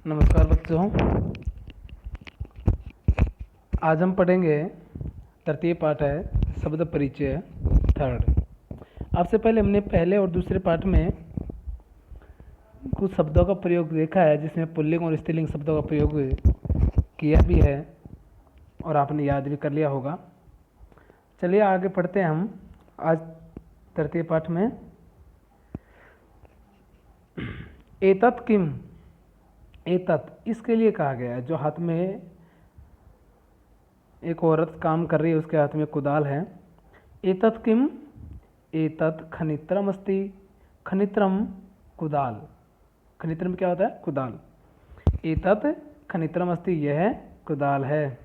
नमस्कार बच्चों। आज हम पढ़ेंगे तृतीय पाठ है शब्द परिचय थर्ड। आपसे पहले हमने पहले और दूसरे पाठ में कुछ शब्दों का प्रयोग देखा है जिसमें पुल्लिंग और स्त्रीलिंग शब्दों का प्रयोग किया भी है और आपने याद भी कर लिया होगा। चलिए आगे पढ़ते हैं हम आज तृतीय पाठ में। एतत् किम, एतत् इसके लिए कहा गया है। जो हाथ में एक औरत काम कर रही है उसके हाथ में कुदाल है। एतत् किम, एतत् खनित्रम अस्ति, खनित्रम कुदाल, खनित्रम क्या होता है? कुदाल। एतत् खनित्रम अस्ति, यह कुदाल है।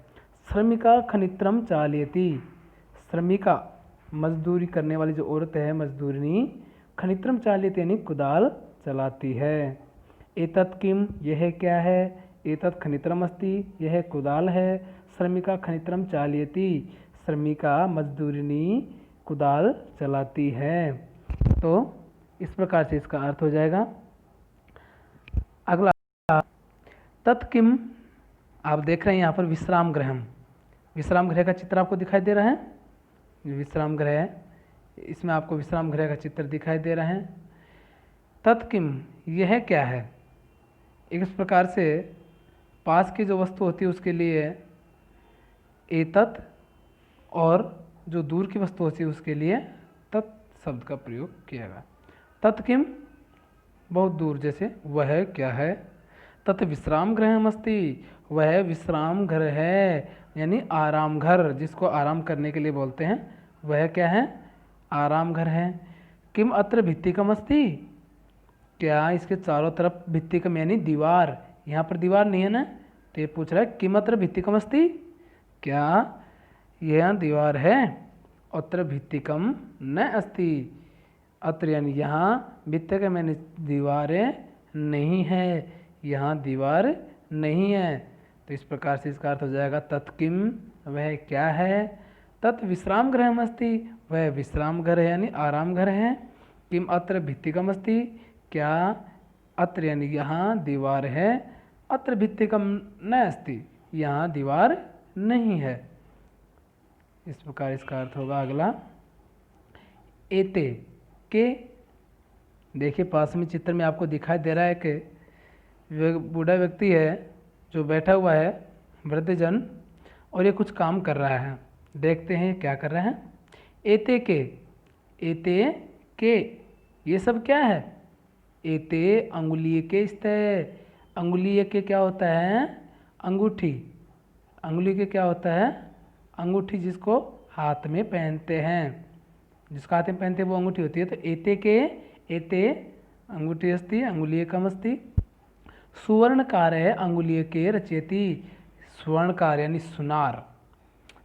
श्रमिका खनित्रम चालयति, श्रमिका मजदूरी करने वाली जो औरत है मजदूरनी, खनित्रम चालयति यानी कुदाल चलाती है। एतत् किम, यह क्या है? एतत् खनित्रम अस्ति, यह कुदाल है। श्रमिका खनित्रम चालयति, श्रमिका मजदूरनी कुदाल चलाती है। तो इस प्रकार से इसका अर्थ हो जाएगा। अगला तत्किम, आप देख रहे हैं यहाँ पर विश्राम गृह, विश्राम गृह का चित्र आपको दिखाई दे रहा है। विश्राम गृह है, इसमें आपको विश्राम गृह का चित्र दिखाई दे रहा है। तत्किम, यह क्या है? इस प्रकार से पास की जो वस्तु होती है उसके लिए एतत्, और जो दूर की वस्तु होती है उसके लिए तत् शब्द का प्रयोग किया गया। तत्किम बहुत दूर, जैसे वह क्या है। तत् विश्राम गृह अस्ति, वह विश्राम घर है, यानी आराम घर, जिसको आराम करने के लिए बोलते हैं, वह क्या है? आराम घर है। किम अत्र भित्तिकम अस्ति, क्या इसके चारों तरफ भित्तिकम यानी दीवार, यहाँ पर दीवार नहीं है ना, तो ये पूछ रहा है किम अत्र भित्तिकम अस्ति, क्या यह दीवार है? अत्र भित्तिकम न अस्ति, अत्र यानी यहाँ, भित्तिकम यानी दीवारें नहीं है, यहाँ दीवार नहीं है। तो इस प्रकार से इसका अर्थ हो जाएगा तत्किम, वह क्या है। तत् विश्राम गृह अस्ति, वह विश्राम घर है यानी आराम घर है। किम अत्र भित्तिकम अस्ति, क्या अत्र यानी यहाँ दीवार है। अत्र भित्तिकम न अस्ति, यहाँ दीवार नहीं है। इस प्रकार इसका अर्थ होगा। अगला एते के, देखिए पास में चित्र में आपको दिखाई दे रहा है कि बूढ़ा व्यक्ति है जो बैठा हुआ है, वृद्धजन, और ये कुछ काम कर रहा है। देखते हैं क्या कर रहा है। एते के, एते के, ये सब क्या है? एते अंगुलीय के स्थे, अंगुलीय के क्या होता है? अंगूठी। अंगुली के क्या होता है? अंगूठी, जिसको हाथ में पहनते हैं, जिसको हाथ में पहनते हैं वो अंगूठी होती है। तो एते के, एते अंगूठी अस्ति, अंगुलीयकम अस्ति। सुवर्णकार है अंगुलीय के रचयति, सुवर्णकार यानी सुनार,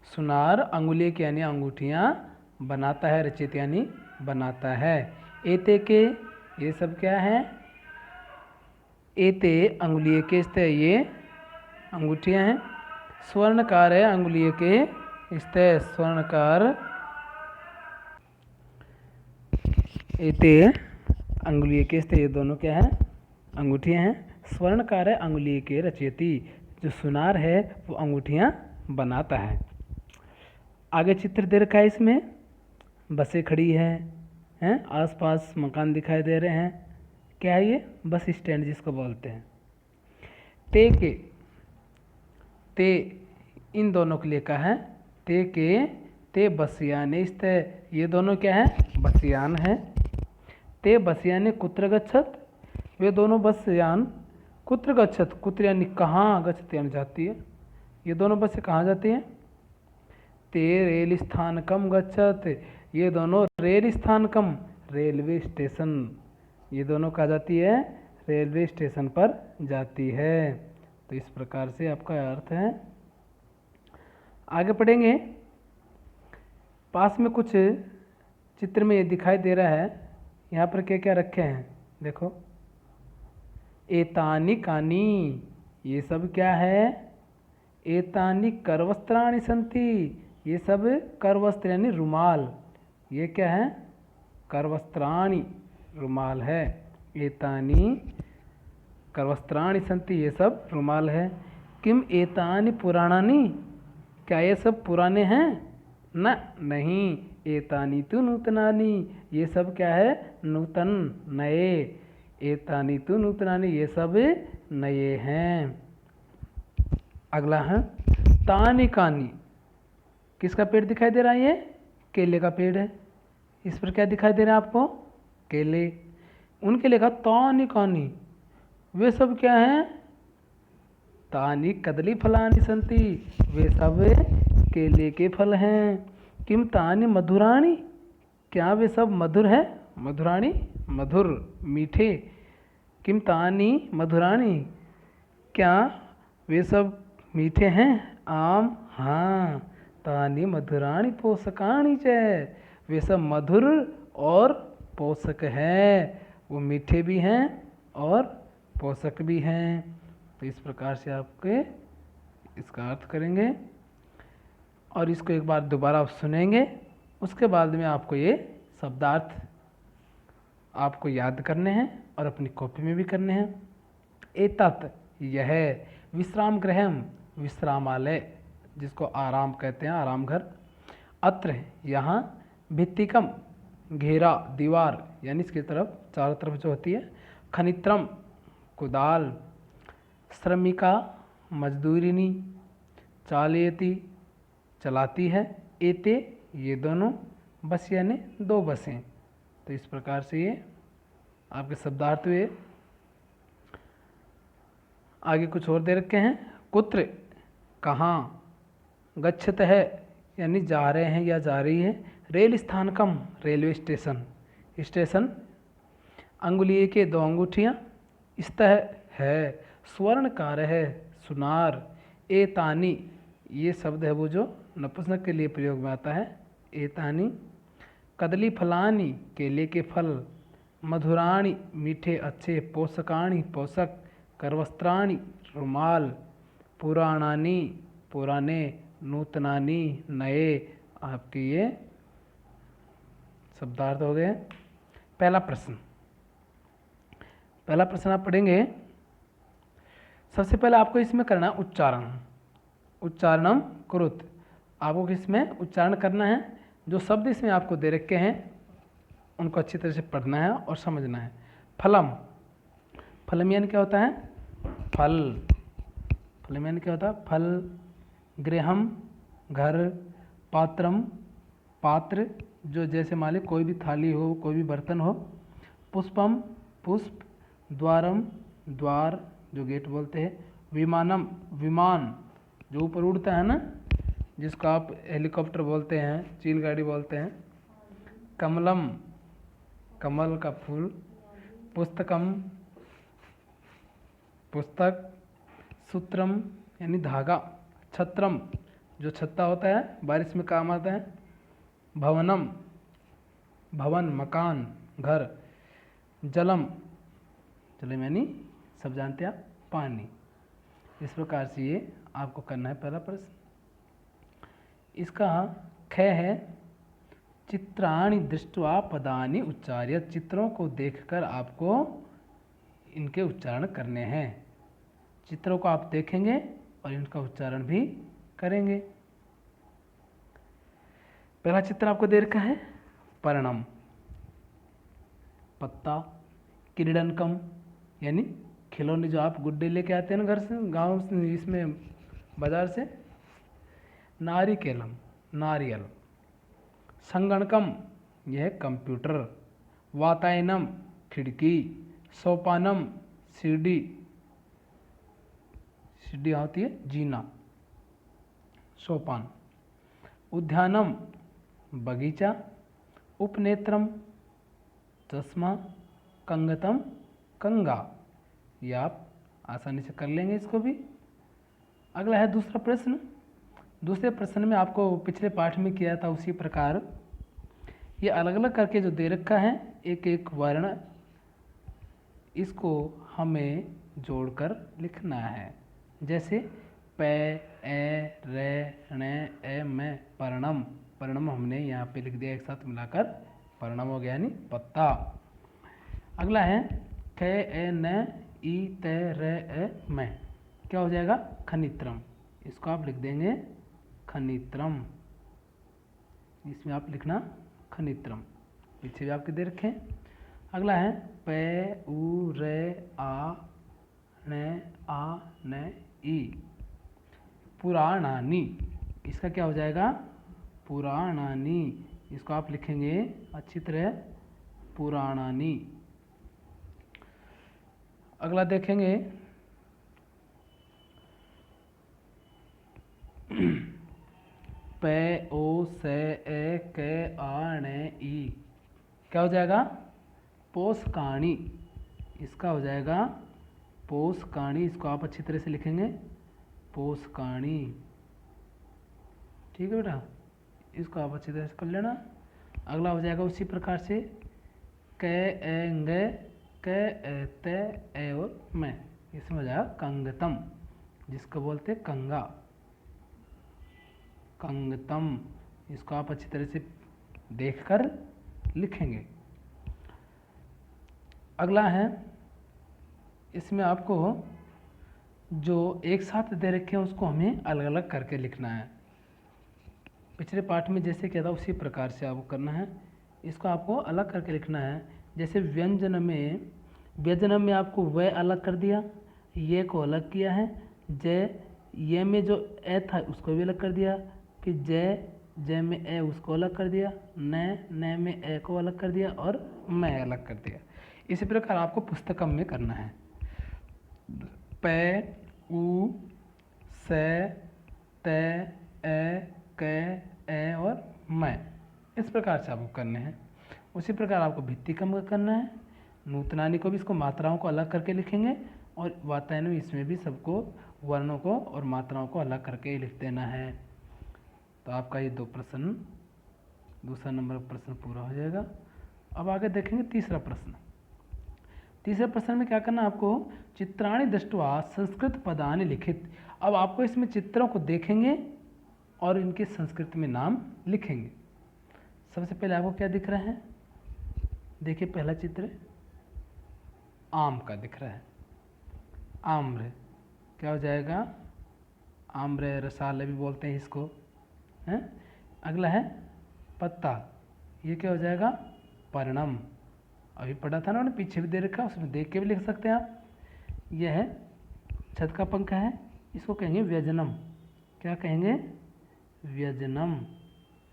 सुनार अंगुलीय के यानी अंगूठियाँ बनाता है, रचयित यानी बनाता है। एते के, ये सब क्या है? एते अंगुलीय के स्थे, ये अंगूठियाँ हैं। स्वर्णकार है अंगुलीय के स्थे, स्वर्णकार, एते अंगुलीय के स्थे, ये दोनों क्या है? अंगूठियाँ हैं। स्वर्णकार है अंगुलीय के रचयति, जो सुनार है वो अंगूठियाँ बनाता है। आगे चित्र दे रखा है, इसमें बसें खड़ी हैं, आसपास मकान दिखाई दे रहे हैं। क्या है ये? बस स्टैंड जिसको बोलते हैं। ते के, ते इन दोनों के लिए कहा है। ते के, ते बसयाने स्थे, ये दोनों क्या है? बसयान है। ते बसयाने कुत्र गच्छत, वे दोनों बसयान कुत्र गच्छत, कुत्र यानी कहाँ, गच्छत यानी जाती है, ये दोनों बसें कहाँ जाती हैं? ते रेल स्थानकम गच्छत, ये दोनों रेल स्थानकम, रेलवे स्टेशन, ये दोनों कहाँ जाती है? रेलवे स्टेशन पर जाती है। तो इस प्रकार से आपका अर्थ है। आगे पढ़ेंगे। पास में कुछ चित्र में ये दिखाई दे रहा है, यहाँ पर क्या क्या रखे हैं देखो। एतानि कानि, ये सब क्या है? एतानि करवस्त्राणि सन्ति, ये सब करवस्त्र यानी रुमाल, ये क्या है? करवस्त्राणि रुमाल है। एतानि करवस्त्राणि सन्ति, ये सब रुमाल है। किम एतानि पुराणानि, क्या ये सब पुराने हैं? न, नहीं। एतानि तु नूतनानि, ये सब क्या है? नूतन, नए। एतानि तु नूतनानि, ये सब नए हैं। अगला है तानि कानि, किसका पेड़ दिखाई दे रहा है? ये केले का पेड़ है। इस पर क्या दिखाई दे रहा है आपको? केले। उनके लिखा तानि कानि, वे सब क्या हैं? तानि कदली फलानि सन्ति, वे सब केले के फल हैं। किम तानि मधुराणि, क्या वे सब मधुर है? मधुराणि, मधुर, मीठे। किम तानि मधुराणि, क्या वे सब मीठे हैं? आम, हाँ। तानि मधुराणि पोषकाणि च, वे सब मधुर और पोषक हैं, वो मीठे भी हैं और पोषक भी हैं। तो इस प्रकार से आपके इसका अर्थ करेंगे और इसको एक बार दोबारा आप सुनेंगे। उसके बाद में आपको ये शब्दार्थ आपको याद करने हैं और अपनी कॉपी में भी करने हैं। एतत्, यह, विश्राम गृहम, विश्रामालय, जिसको आराम कहते हैं, आराम घर। अत्र, यहाँ, भित्तिकम, घेरा, दीवार, यानी इसकी तरफ, चारों तरफ जो होती है। खनित्रम, कुदाल। श्रमिका, मजदूरिनी। चालयति, चलाती है। एते, ये दोनों। बस यानी दो बसें। तो इस प्रकार से ये आपके शब्दार्थ हुए। आगे कुछ और दे रखे हैं। कुत्र, कहाँ। गच्छत है, यानी जा रहे हैं या जा रही है। रेल स्थानकम, रेलवे स्टेशन, स्टेशन। अंगुलीय के, दो अंगूठियाँ। स्तः, है। स्वर्णकार है, सुनार। एतानि, ये शब्द है वो जो नपुंसक के लिए प्रयोग में आता है। एतानि। कदली फलानि, केले के फल। मधुराणि, मीठे अच्छे। पोषकाणि, पोषक। करवस्त्राणि, रुमाल। पुराणानि, पुराने। नूतनानि, नए। आपके ये शब्दार्थ हो गए। पहला प्रश्न, पहला प्रश्न आप पढ़ेंगे। सबसे पहले आपको इसमें करना है उच्चारण। उच्चारणम कुरुत, आपको इसमें उच्चारण करना है। जो शब्द इसमें आपको दे रखे हैं उनको अच्छी तरह से पढ़ना है और समझना है। फलम, फलम यानी क्या होता है? फल। फलम यानी क्या होता है? फल। गृहम, घर। पात्रम, पात्र, जो जैसे मान ली कोई भी थाली हो, कोई भी बर्तन हो। पुष्पम, पुष्प। द्वारम, द्वार, जो गेट बोलते हैं। विमानम, विमान, जो ऊपर उड़ता है ना, जिसको आप हेलीकॉप्टर बोलते हैं, चील गाड़ी बोलते हैं। कमलम, कमल का फूल। पुस्तकम, पुस्तक। सूत्रम, यानी धागा। छत्रम, जो छत्ता होता है, बारिश में काम आता है। भवनम, भवन, मकान, घर। जलम, जलम यानी सब जानते हैं आप, पानी। इस प्रकार से ये आपको करना है पहला प्रश्न। इसका ख है, चित्राणि दृष्ट्वा पदानि उच्चार्य, चित्रों को देखकर आपको इनके उच्चारण करने हैं। चित्रों को आप देखेंगे और इनका उच्चारण भी करेंगे। पहला चित्र आपको दे रखा है, पर्णम, पत्ता। क्रीडनकम, यानी खिलौने, जो आप गुड्डे लेके आते हैं ना घर से, गांव से, इसमें बाजार से। नारिकेलम, नारियल। संगणकम, यह कंप्यूटर। वातायनम, खिड़की। सोपानम, सीढ़ी, सीढ़ी होती है जीना, सोपान। उद्यानम, बगीचा। उपनेत्रम, चश्मा। कंगतम, कंगा। ये आप आसानी से कर लेंगे इसको भी। अगला है दूसरा प्रश्न। दूसरे प्रश्न में आपको पिछले पाठ में किया था उसी प्रकार ये अलग अलग करके जो दे रखा है, एक एक वर्ण, इसको हमें जोड़कर लिखना है। जैसे प, ए, रे, ण, ए, मैं। पर्णम, पर्णम हमने यहाँ पे लिख दिया एक साथ मिलाकर, पर्णम हो गया यानी पत्ता। अगला है ख, ए, न, ई त र ए मैं, क्या हो जाएगा? खनित्रम। इसको आप लिख देंगे खनित्रम, इसमें आप लिखना खनित्रम, पीछे भी आपके दे रखे। अगला है पे उ रे आ न ई, पुराणानी, इसका क्या हो जाएगा? पुराणानी, इसको आप लिखेंगे अच्छी तरह पुराणानी। अगला देखेंगे पे ओ से ए के आ ने ई, क्या हो जाएगा? पोषकाणी, इसका हो जाएगा पोषकाणी, इसको आप अच्छी तरह से लिखेंगे पोषकाणी। ठीक है बेटा, इसको आप अच्छी तरह से कर लेना। अगला हो जाएगा उसी प्रकार से क एंगे क ए ते ए और मैं, इसमें हो जाएगा कंगतम, जिसको बोलते कंगा, कंगतम, इसको आप अच्छी तरह से देखकर लिखेंगे। अगला है, इसमें आपको जो एक साथ दे रखे हैं उसको हमें अलग अलग करके लिखना है। पिछले पाठ में जैसे किया था उसी प्रकार से आपको करना है, इसको आपको अलग करके लिखना है। जैसे व्यंजन में आपको व अलग कर दिया, ये को अलग किया है, ये में जो ए था उसको भी अलग कर दिया, फिर जय में ए उसको अलग कर दिया, न में ए को अलग कर दिया और मैं अलग कर दिया। इसी प्रकार आपको पुस्तकम में करना है। पे उ से ते ए के ए और मैं, इस प्रकार से आपको करने हैं। उसी प्रकार आपको भित्तिकम का करना है। नूतनानी को भी इसको मात्राओं को अलग करके लिखेंगे और वातायन इसमें भी सबको वर्णों को और मात्राओं को अलग करके लिख देना है। तो आपका ये 2 प्रश्न, दूसरा नंबर का प्रश्न पूरा हो जाएगा। अब आगे देखेंगे तीसरा प्रश्न। तीसरे प्रश्न में क्या करना है आपको? चित्राणि दृष्ट्वा संस्कृत पदानि लिखित। अब आपको इसमें चित्रों को देखेंगे और इनके संस्कृत में नाम लिखेंगे। सबसे पहले आपको क्या दिख रहा है? देखिए पहला चित्र आम का दिख रहा है, आम्र, क्या हो जाएगा? आम्र, रसाल भी बोलते हैं इसको, हैं? अगला है पत्ता, ये क्या हो जाएगा? पर्णम, अभी पढ़ा था ना उन्होंने, पीछे भी दे रखा है, उसमें देख के भी लिख सकते हैं आप। यह है छत का पंखा है, इसको कहेंगे व्यजनम, क्या कहेंगे? व्यजनम,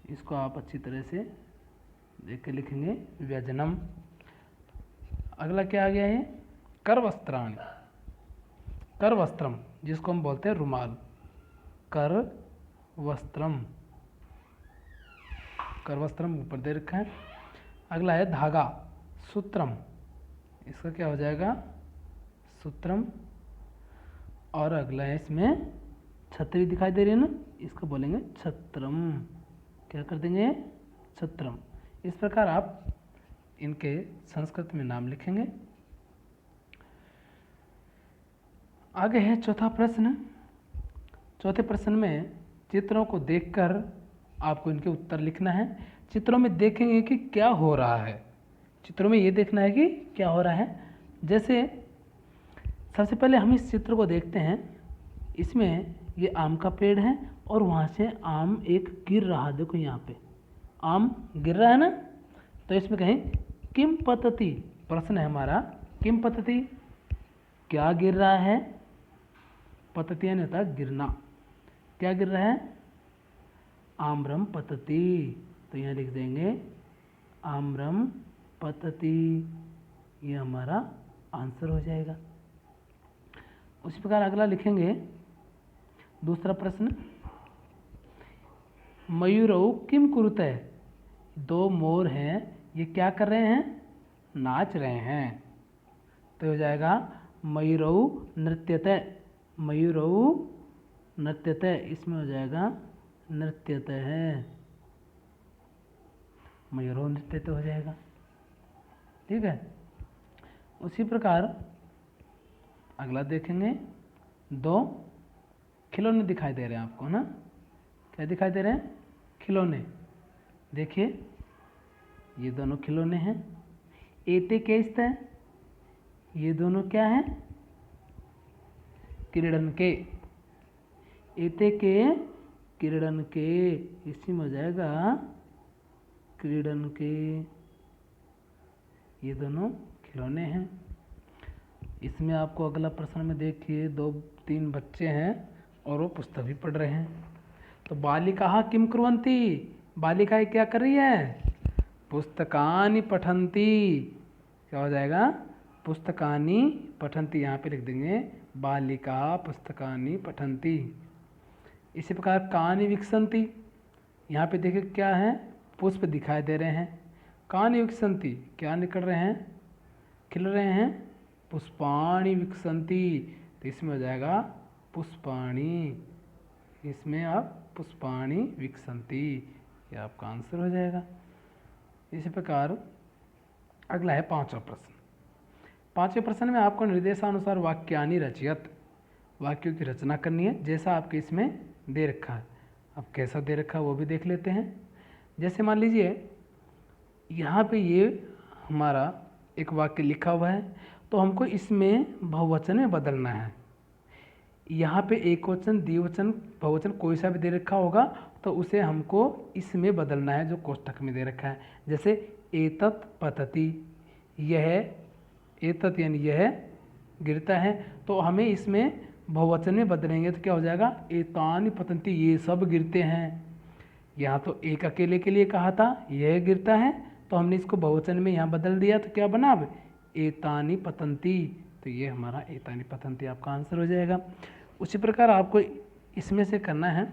इसको आप अच्छी तरह से देख के लिखेंगे व्यजनम। अगला क्या आ गया है? करवस्त्राणि, करवस्त्रम, जिसको हम बोलते हैं रुमाल, करवस्त्रम, करवस्त्रम ऊपर दे रखा है। अगला है धागा, सूत्रम, इसका क्या हो जाएगा? सूत्रम। और अगला है इसमें छतरी दिखाई दे रही है ना, इसको बोलेंगे छत्रम, क्या कर देंगे? छत्रम। इस प्रकार आप इनके संस्कृत में नाम लिखेंगे। आगे है चौथा प्रश्न। चौथे प्रश्न में चित्रों को देखकर आपको इनके उत्तर लिखना है। चित्रों में देखेंगे कि क्या हो रहा है, चित्रों में ये देखना है कि क्या हो रहा है। जैसे सबसे पहले हम इस चित्र को देखते हैं, इसमें ये आम का पेड़ है और वहाँ से आम एक गिर रहा, देखो यहाँ पे आम गिर रहा है ना, तो इसमें कहें किम पतति, प्रश्न है हमारा किम पतति, क्या गिर रहा है? पतति नहीं होता गिरना, क्या गिर रहा है? आम्रम पतति, तो यहाँ लिख देंगे आम्रम पतति, ये हमारा आंसर हो जाएगा। उसी प्रकार अगला लिखेंगे दूसरा प्रश्न, मयूरौ किम कुरुते, 2 मोर हैं, ये क्या कर रहे हैं? नाच रहे हैं, तो हो जाएगा मयूरौ नृत्यते, मयूरौ नृत्यते, इसमें हो जाएगा नृत्यते है, मयूरौ नृत्यते हो जाएगा। ठीक है। उसी प्रकार अगला देखेंगे, 2 खिलौने दिखाई दे रहे हैं आपको ना, क्या दिखाई दे रहे हैं? खिलौने। देखिए ये दोनों खिलौने हैं, एते क्या इसता है? ये दोनों क्या हैं? क्रीडन के, एते के क्रीडन के, इसमें हो जाएगा क्रीडन के। ये दोनों खिलौने हैं। इसमें आपको अगला प्रश्न में देखिए 2-3 बच्चे हैं और वो पुस्तक भी पढ़ रहे हैं। तो बालिका किम कुर्वन्ति, बालिकाएं क्या कर रही है, पुस्तकानि पठन्ति। क्या हो जाएगा, पुस्तकानि पठन्ति, यहाँ पे लिख देंगे बालिका पुस्तकानि पठन्ति। इसी प्रकार कानि विकसन्ति, यहाँ पे देखिए क्या है, पुष्प दिखाई दे रहे हैं। कानि विकसन्ति, क्या निकल रहे हैं, खिल रहे हैं, पुष्पाणि विकसन्ति। तो इसमें हो जाएगा पुष्पाणि, इसमें आप पुष्पाणि विकसन्ति, ये आपका आंसर हो जाएगा। इसी प्रकार अगला है 5वां प्रश्न। 5वें प्रश्न में आपको निर्देशानुसार वाक्यानि रचयत, वाक्यों की रचना करनी है जैसा आपके इसमें दे रखा है। अब कैसा दे रखा है वो भी देख लेते हैं। जैसे मान लीजिए यहाँ पे ये हमारा एक वाक्य लिखा हुआ है, तो हमको इसमें बहुवचन में बदलना है। यहाँ पे एक वचन, द्विवचन, बहुवचन कोई सा भी दे रखा होगा तो उसे हमको इसमें बदलना है जो कोष्ठक में दे रखा है। जैसे एतत् पतति, यह, एतत् यानी यह गिरता है, तो हमें इसमें बहुवचन में बदलेंगे तो क्या हो जाएगा, एतानि पतन्ति, ये सब गिरते हैं। यहाँ तो एक अकेले के लिए कहा था यह गिरता है, तो हमने इसको बहुवचन में यहाँ बदल दिया तो क्या बना अब एतानि पतन्ति। तो ये हमारा एतानि पतन्ति आपका आंसर हो जाएगा। उसी प्रकार आपको इसमें से करना है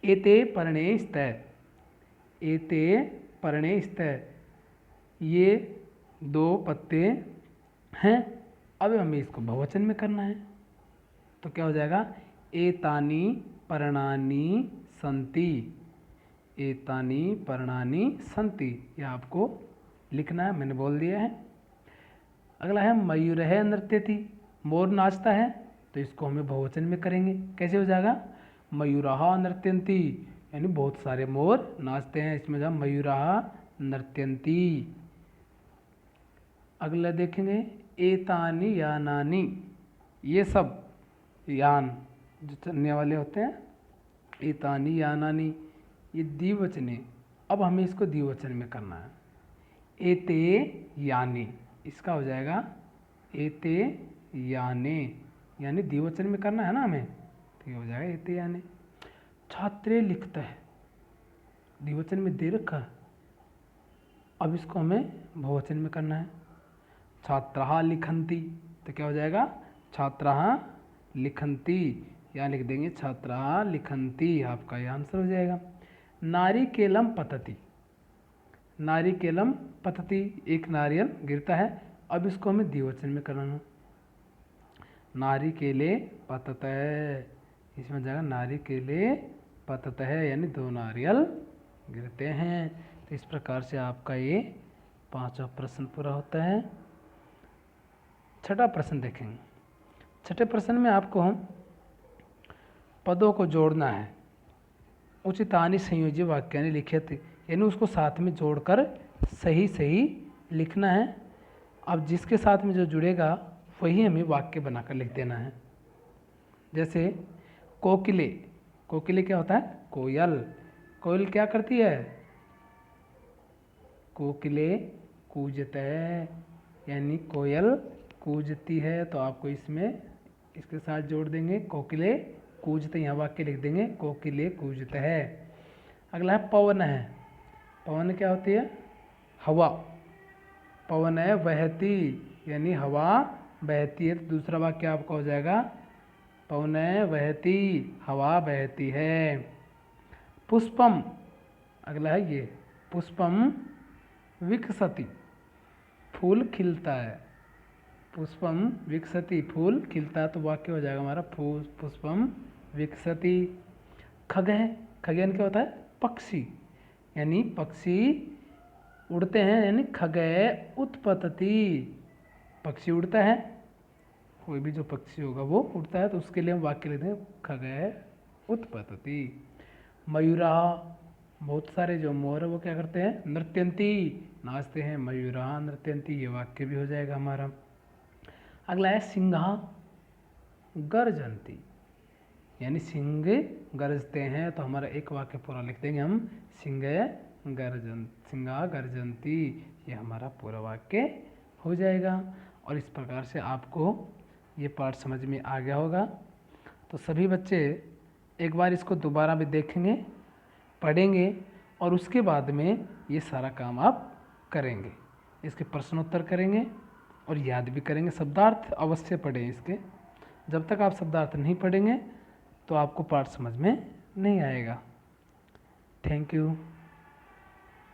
एते पर्णे स्तः, एते पर्णे स्तः, ये 2 पत्ते हैं। अब हमें इसको बहुवचन में करना है तो क्या हो जाएगा, एतानि पर्णानि सन्ति, एतानि पर्णानि सन्ति, ये आपको लिखना है, मैंने बोल दिया है। अगला है मयूरः नृत्यति, मोर नाचता है, तो इसको हमें बहुवचन में करेंगे। कैसे हो जाएगा, मयूराः नृत्यन्ति, यानी बहुत सारे मोर नाचते हैं, इसमें जाए मयूराः नृत्यन्ति। अगला देखेंगे एतानि यानानि, ये सब यान जो चलने वाले होते हैं, एतानि यानानि, ये द्विवचने। अब हमें इसको द्विवचन में करना है, एते यानि, इसका हो जाएगा एते याने, यानी द्विवचन में करना है ना हमें, तो ये हो जाएगा एते याने। छात्रे लिखता है, द्विवचन में दे रखा है, अब इसको हमें बहुवचन में करना है। छात्राः लिखन्ति, तो क्या हो जाएगा, छात्राः लिखन्ति, यहाँ लिख देंगे छात्राः लिखन्ति, आपका ये आंसर हो जाएगा। नारिकेलम पतति, नारिकेलम पतति, एक नारियल गिरता है, अब इसको हमें द्विवचन में करना। नारिकेले पततः, इसमें हो जाएगा नारिकेले पततः, यानी 2 नारियल गिरते हैं। तो इस प्रकार से आपका ये 5वां प्रश्न पूरा होता है। 6वां प्रश्न देखेंगे। 6ठे प्रश्न में आपको पदों को जोड़ना है। उचितानि संयोज्य वाक्यानि लिखित, यानी उसको साथ में जोड़कर सही सही लिखना है। अब जिसके साथ में जो जुड़ेगा वही हमें वाक्य बनाकर लिख देना है। जैसे कोकिले, कोकिले क्या होता है, कोयल, कोयल क्या करती है, कोकिले कूजते है, यानी कोयल कूजती है, तो आपको इसमें इसके साथ जोड़ देंगे कोकिले कूजते, यहाँ वाक्य लिख देंगे कोकिले कूजते है। अगला है पवन है, पवन क्या होती है, हवा, पवन है बहती, यानी हवा बहती है, तो दूसरा वाक्य आपका हो जाएगा पवन है बहती, हवा बहती है। पुष्पम, अगला है ये, पुष्पम विकसति, फूल खिलता है, पुष्पम विकसति, फूल खिलता है, तो वाक्य हो जाएगा हमारा पुष्पम विकसति। खग है, खगेन क्या होता है, पक्षी, यानी पक्षी उड़ते हैं, यानी खगः उत्पतति, पक्षी उड़ता है, कोई भी जो पक्षी होगा वो उड़ता है, तो उसके लिए हम वाक्य लिखते हैं खगः उत्पतति। मयूरा, बहुत सारे जो मोर है वो क्या करते हैं, नृत्यन्ति, नाचते हैं, मयूरा नृत्यन्ति, ये वाक्य भी हो जाएगा हमारा। अगला है सिंह, गर्जन्ति, यानी सिंह गरजते हैं, तो हमारा एक वाक्य पूरा लिख देंगे हम, सिंगा गर्जन्ति, ये हमारा पूरा वाक्य हो जाएगा। और इस प्रकार से आपको ये पाठ समझ में आ गया होगा। तो सभी बच्चे एक बार इसको दोबारा भी देखेंगे, पढ़ेंगे, और उसके बाद में ये सारा काम आप करेंगे, इसके प्रश्नोत्तर करेंगे और याद भी करेंगे। शब्दार्थ अवश्य पढ़ें इसके, जब तक आप शब्दार्थ नहीं पढ़ेंगे तो आपको पाठ समझ में नहीं आएगा। Thank you.